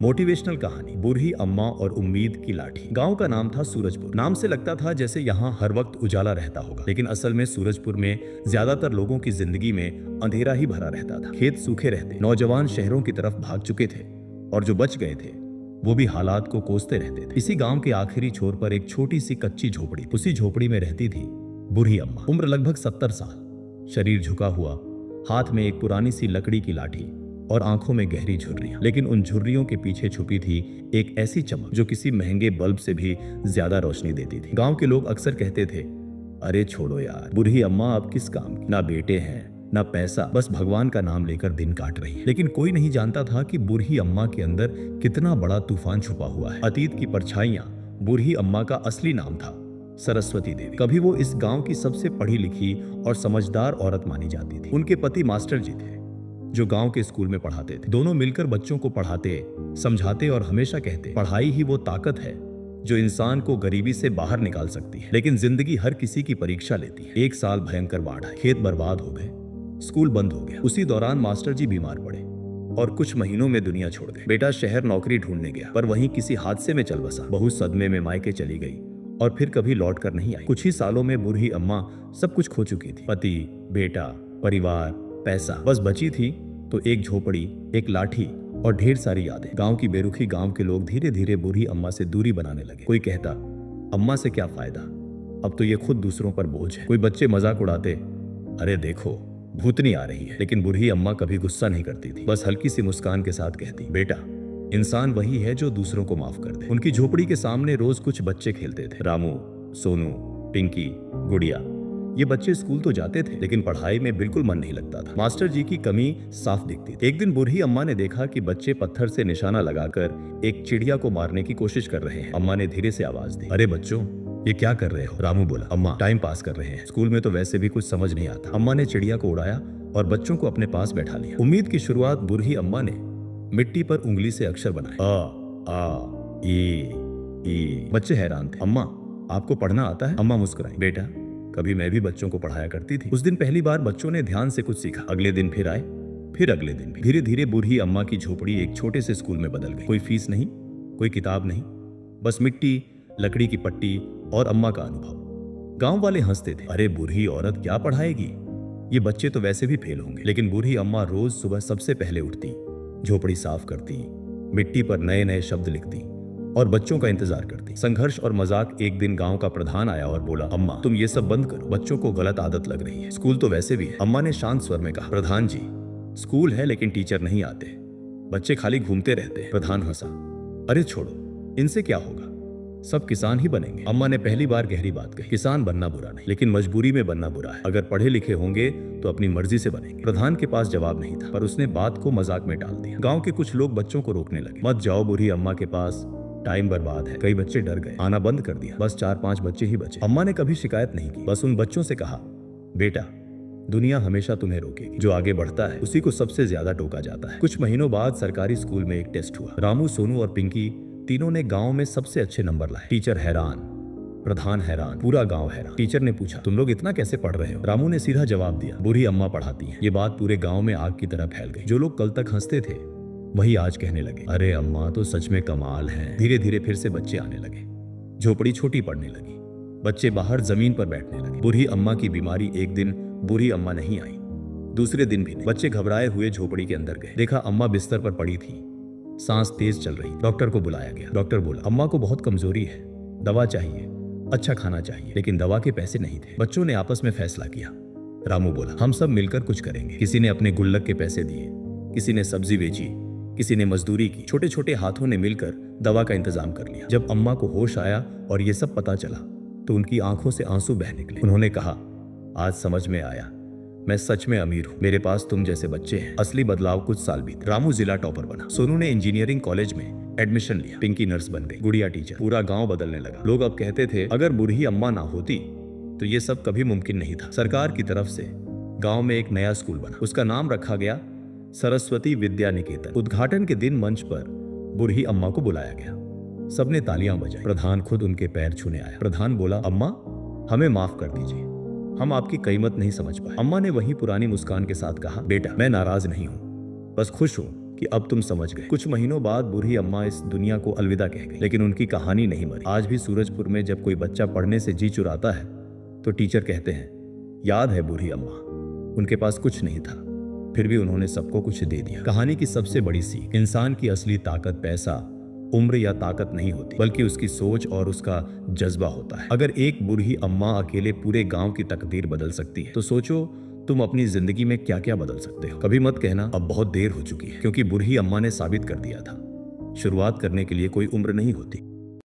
Motivational कहानी बूढ़ी अम्मा और उम्मीद की लाठी। गांव का नाम था सूरजपुर। नाम से लगता था जैसे यहाँ हर वक्त उजाला रहता होगा, लेकिन असल में सूरजपुर में ज्यादातर लोगों की जिंदगी में अंधेरा ही भरा रहता था। खेत सूखे रहते, नौजवान शहरों की तरफ भाग चुके थे और जो बच गए थे वो भी हालात को कोसते रहते थे। इसी गांव के आखिरी छोर पर एक छोटी सी कच्ची झोपड़ी, उसी झोपड़ी में रहती थी बूढ़ी अम्मा। उम्र लगभग 70 साल, शरीर झुका हुआ, हाथ में एक पुरानी सी लकड़ी की लाठी और आंखों में गहरी झुर्रियां। लेकिन उन झुर्रियों के पीछे छुपी थी एक ऐसी चमक जो किसी महंगे बल्ब से भी ज्यादा रोशनी देती थी। गांव के लोग अक्सर कहते थे, अरे छोड़ो यार, बूढ़ी अम्मा अब किस काम की, ना बेटे हैं ना पैसा, बस भगवान का नाम लेकर दिन काट रही है। लेकिन कोई नहीं जानता था कि बूढ़ी अम्मा के अंदर कितना बड़ा तूफान छुपा हुआ है। अतीत की परछाइयां। बूढ़ी अम्मा का असली नाम था सरस्वती देवी। कभी वो इस गांव की सबसे पढ़ी लिखी और समझदार औरत मानी जाती थी। उनके पति मास्टर जी थे जो गांव के स्कूल में पढ़ाते थे। दोनों मिलकर बच्चों को पढ़ाते, समझाते और हमेशा कहते, पढ़ाई ही वो ताकत है जो इंसान को गरीबी से बाहर निकाल सकती है। लेकिन जिंदगी हर किसी की परीक्षा लेती है। एक साल भयंकर बाढ़ आई, खेत बर्बाद हो गए, स्कूल बंद हो गया। उसी दौरान मास्टर जी बीमार पड़े और कुछ महीनों में दुनिया छोड़ गए। बेटा शहर नौकरी ढूंढने गया, पर वहीं किसी हादसे में चल बसा। बहू सदमे में मायके चली गई और फिर कभी लौट कर नहीं आई। कुछ ही सालों में बूढ़ी अम्मा सब कुछ खो चुकी थी, पति, बेटा, परिवार, पैसा। बस बची थी तो एक झोपड़ी, एक लाठी और ढेर सारी यादें। गांव की बेरुखी। गांव के लोग धीरे धीरे बूढ़ी अम्मा से दूरी बनाने लगे। कोई कहता, अम्मा से क्या फायदा, अब तो ये खुद दूसरों पर बोझ है। कोई बच्चे मजाक उड़ाते, अरे देखो भूतनी आ रही है। लेकिन बूढ़ी अम्मा कभी गुस्सा नहीं करती थी, बस हल्की सी मुस्कान के साथ कहती, बेटा इंसान वही है जो दूसरों को माफ कर दे। उनकी झोपड़ी के सामने रोज कुछ बच्चे खेलते थे, रामू, सोनू, पिंकी, गुड़िया। ये बच्चे स्कूल तो जाते थे लेकिन पढ़ाई में बिल्कुल मन नहीं लगता था। मास्टर जी की कमी साफ दिखती थी। एक दिन बूढ़ी अम्मा ने देखा कि बच्चे पत्थर से निशाना लगाकर एक चिड़िया को मारने की कोशिश कर रहे हैं। अम्मा ने धीरे से आवाज दी, अरे बच्चों ये क्या कर रहे हो? रामू बोला, अम्मा टाइम पास कर रहे हैं, स्कूल में तो वैसे भी कुछ समझ नहीं आता। अम्मा ने चिड़िया को उड़ाया और बच्चों को अपने पास बैठा लिया। उम्मीद की शुरुआत बूढ़ी अम्मा ने मिट्टी पर उंगली से अक्षर बनाए, अ, आ, ई। बच्चे हैरान थे। अम्मा आपको पढ़ना आता है? अम्मा मुस्कुराई, बेटा कभी मैं भी बच्चों को पढ़ाया करती थी। उस दिन पहली बार बच्चों ने ध्यान से कुछ सीखा। अगले दिन फिर आए, फिर अगले दिन भी। धीरे धीरे बूढ़ी अम्मा की झोपड़ी एक छोटे से स्कूल में बदल गई। कोई फीस नहीं, कोई किताब नहीं, बस मिट्टी, लकड़ी की पट्टी और अम्मा का अनुभव। गांव वाले हंसते थे, अरे बूढ़ी औरत क्या पढ़ाएगी, ये बच्चे तो वैसे भी फेल होंगे। लेकिन बूढ़ी अम्मा रोज सुबह सबसे पहले उठती, झोपड़ी साफ करती, मिट्टी पर नए नए शब्द लिखती और बच्चों का इंतजार करती। संघर्ष और मजाक। एक दिन गांव का प्रधान आया और बोला, अम्मा तुम ये सब बंद करो, बच्चों को गलत आदत लग रही है, स्कूल तो वैसे भी है। अम्मा ने शांत स्वर में कहा, प्रधान जी स्कूल है लेकिन टीचर नहीं आते, बच्चे खाली घूमते रहते हैं। प्रधान हंसा, अरे छोड़ो, इनसे क्या होगा, सब किसान ही बनेंगे। अम्मा ने पहली बार गहरी बात कही, किसान बनना बुरा नहीं, लेकिन मजबूरी में बनना बुरा है। अगर पढ़े लिखे होंगे तो अपनी मर्जी से बनेंगे। प्रधान के पास जवाब नहीं था, पर उसने बात को मजाक में टाल दिया। गांव के कुछ लोग बच्चों को रोकने लगे, मत जाओ बूढ़ी अम्मा के पास, टाइम बर्बाद है। कई बच्चे डर गए, आना बंद कर दिया। बस 4-5 बच्चे ही बचे। अम्मा ने कभी शिकायत नहीं की, बस उन बच्चों से कहा, बेटा दुनिया हमेशा तुम्हें रोकेगी, जो आगे बढ़ता है उसी को सबसे ज्यादा टोका जाता है। कुछ महीनों बाद सरकारी स्कूल में एक टेस्ट हुआ। रामू, सोनू और पिंकी तीनों ने गांव में सबसे अच्छे नंबर लाए। टीचर हैरान, प्रधान हैरान, पूरा गांव हैरान। टीचर ने पूछा, तुम लोग इतना कैसे पढ़ रहे हो? रामू ने सीधा जवाब दिया, बूढ़ी अम्मा पढ़ाती हैं। ये बात पूरे गांव में आग की तरह फैल गई। जो लोग कल तक हंसते थे वही आज कहने लगे, अरे अम्मा तो सच में कमाल है। धीरे धीरे फिर से बच्चे आने लगे, झोपड़ी छोटी पड़ने लगी, बच्चे बाहर जमीन पर बैठने लगे। बूढ़ी अम्मा की बीमारी। एक दिन बूढ़ी अम्मा नहीं आई, दूसरे दिन भी नहीं। बच्चे घबराए हुए झोपड़ी के अंदर गए, देखा अम्मा बिस्तर पर पड़ी थी, सांस तेज चल रही। डॉक्टर को बुलाया गया। डॉक्टर बोला, अम्मा को बहुत कमजोरी है, दवा चाहिए, अच्छा खाना चाहिए। लेकिन दवा के पैसे नहीं थे। बच्चों ने आपस में फैसला किया। रामू बोला, हम सब मिलकर कुछ करेंगे। किसी ने अपने गुल्लक के पैसे दिए, किसी ने सब्जी बेची, किसी ने मजदूरी की। छोटे छोटे हाथों ने मिलकर दवा का इंतजाम कर लिया। जब अम्मा को होश आया और ये सब पता चला तो उनकी आंखों से आंसू बह निकले। उन्होंने कहा, आज समझ में आया, मैं सच में अमीर हूँ, मेरे पास तुम जैसे बच्चे हैं। असली बदलाव कुछ साल बीते। रामू जिला टॉपर बना, सोनू ने इंजीनियरिंग कॉलेज में एडमिशन लिया, पिंकी नर्स बन गई, गुड़िया टीचर। पूरा गांव बदलने लगा। लोग अब कहते थे, अगर बूढ़ी अम्मा ना होती तो ये सब कभी मुमकिन नहीं था। सरकार की तरफ से गांव में एक नया स्कूल बना, उसका नाम रखा गया सरस्वती विद्या निकेतन। उद्घाटन के दिन मंच पर बूढ़ी अम्मा को बुलाया गया, सबने तालियां बजाई। प्रधान खुद उनके पैर छूने आया। प्रधान बोला, अम्मा हमें माफ कर दीजिए, हम आपकी कीमत नहीं समझ पाए। अम्मा ने वही पुरानी मुस्कान के साथ कहा, बेटा मैं नाराज नहीं हूँ, बस खुश हूँ कि अब तुम समझ गए। कुछ महीनों बाद बूढ़ी अम्मा इस दुनिया को अलविदा कह गई, लेकिन उनकी कहानी नहीं मरी। आज भी सूरजपुर में जब कोई बच्चा पढ़ने से जी चुराता है तो टीचर कहते हैं, याद है बूढ़ी अम्मा, उनके पास कुछ नहीं था, फिर भी उन्होंने सबको कुछ दे दिया। कहानी की सबसे बड़ी सीख, इंसान की असली ताकत पैसा, उम्र या ताकत नहीं होती, बल्कि उसकी सोच और उसका जज्बा होता है। अगर एक बूढ़ी अम्मा अकेले पूरे गांव की तकदीर बदल सकती है तो सोचो तुम अपनी जिंदगी में क्या क्या बदल सकते हो। कभी मत कहना अब बहुत देर हो चुकी है, क्योंकि बूढ़ी अम्मा ने साबित कर दिया था, शुरुआत करने के लिए कोई उम्र नहीं होती।